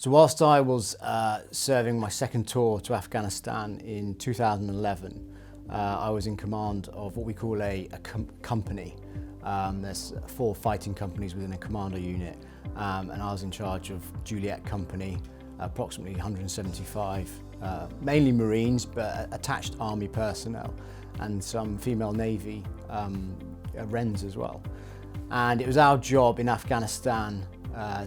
So whilst I was serving my second tour to Afghanistan in 2011, I was in command of what we call a company. There's 4 fighting companies within a commando unit, and I was in charge of Juliet Company, approximately 175, mainly Marines, but attached Army personnel, and some female Navy Wrens as well. And it was our job in Afghanistan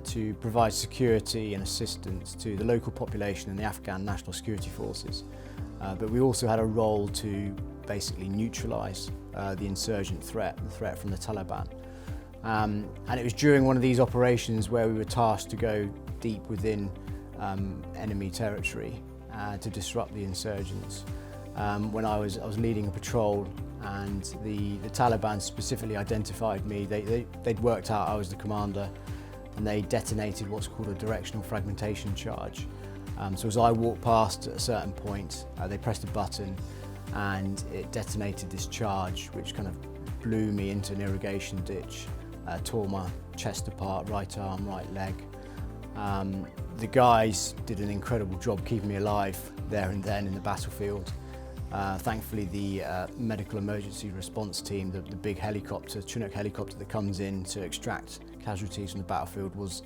to provide security and assistance to the local population and the Afghan National Security Forces. But we also had a role to basically neutralise the insurgent threat, the threat from the Taliban. And it was during one of these operations where we were tasked to go deep within enemy territory to disrupt the insurgents. When I was leading a patrol, and the Taliban specifically identified me. They'd worked out I was the commander, and they detonated what's called a directional fragmentation charge. So as I walked past at a certain point, they pressed a button and it detonated this charge, which kind of blew me into an irrigation ditch, tore my chest apart, right arm, right leg. The guys did an incredible job keeping me alive there and then in the battlefield. Thankfully, the medical emergency response team, the big helicopter, Chinook helicopter that comes in to extract casualties from the battlefield, was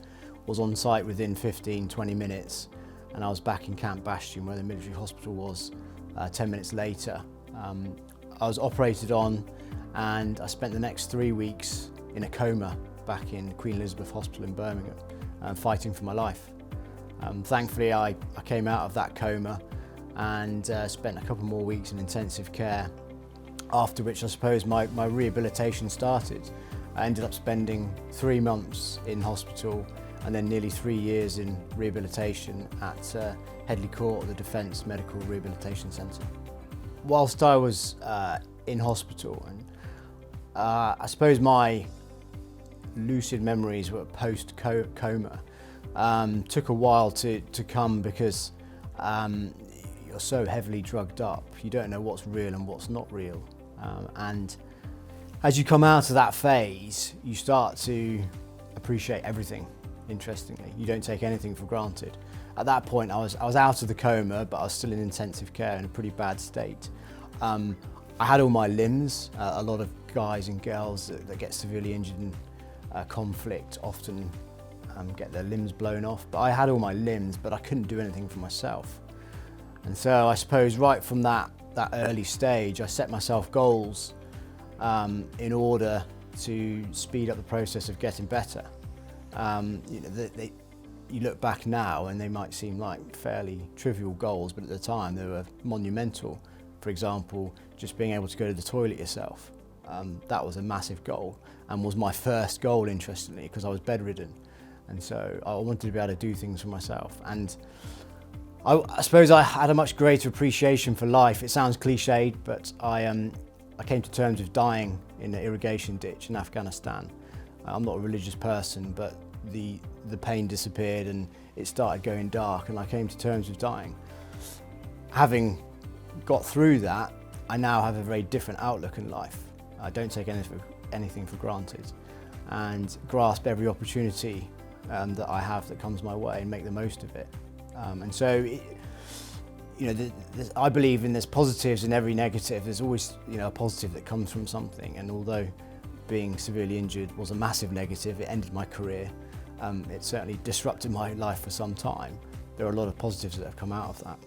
on site within 15-20 minutes, and I was back in Camp Bastion where the military hospital was 10 minutes later. I was operated on, and I spent the next 3 weeks in a coma back in Queen Elizabeth Hospital in Birmingham, fighting for my life. Thankfully, I came out of that coma and spent a couple more weeks in intensive care, after which I suppose my rehabilitation started. I ended up spending 3 months in hospital and then nearly 3 years in rehabilitation at Headley Court, the Defence Medical Rehabilitation Centre. Whilst I was in hospital, and I suppose my lucid memories were post-coma, took a while to come because you're so heavily drugged up, you don't know what's real and what's not real. And as you come out of that phase, you start to appreciate everything, interestingly. You don't take anything for granted. At that point, I was out of the coma, but I was still in intensive care in a pretty bad state. I had all my limbs. A lot of guys and girls that get severely injured in conflict often get their limbs blown off, but I had all my limbs, but I couldn't do anything for myself. And so I suppose right from that early stage, I set myself goals in order to speed up the process of getting better. You look back now and they might seem like fairly trivial goals, but at the time they were monumental. For example, just being able to go to the toilet yourself. That was a massive goal, and was my first goal, interestingly, because I was bedridden. And so I wanted to be able to do things for myself. And I suppose I had a much greater appreciation for life. It sounds cliched, but I came to terms with dying in an irrigation ditch in Afghanistan. I'm not a religious person, but the pain disappeared and it started going dark, and I came to terms with dying. Having got through that, I now have a very different outlook in life. I don't take anything for granted and grasp every opportunity that I have that comes my way and make the most of it. And so, I believe there's positives in every negative. There's always, a positive that comes from something. And although being severely injured was a massive negative, it ended my career. It certainly disrupted my life for some time. There are a lot of positives that have come out of that.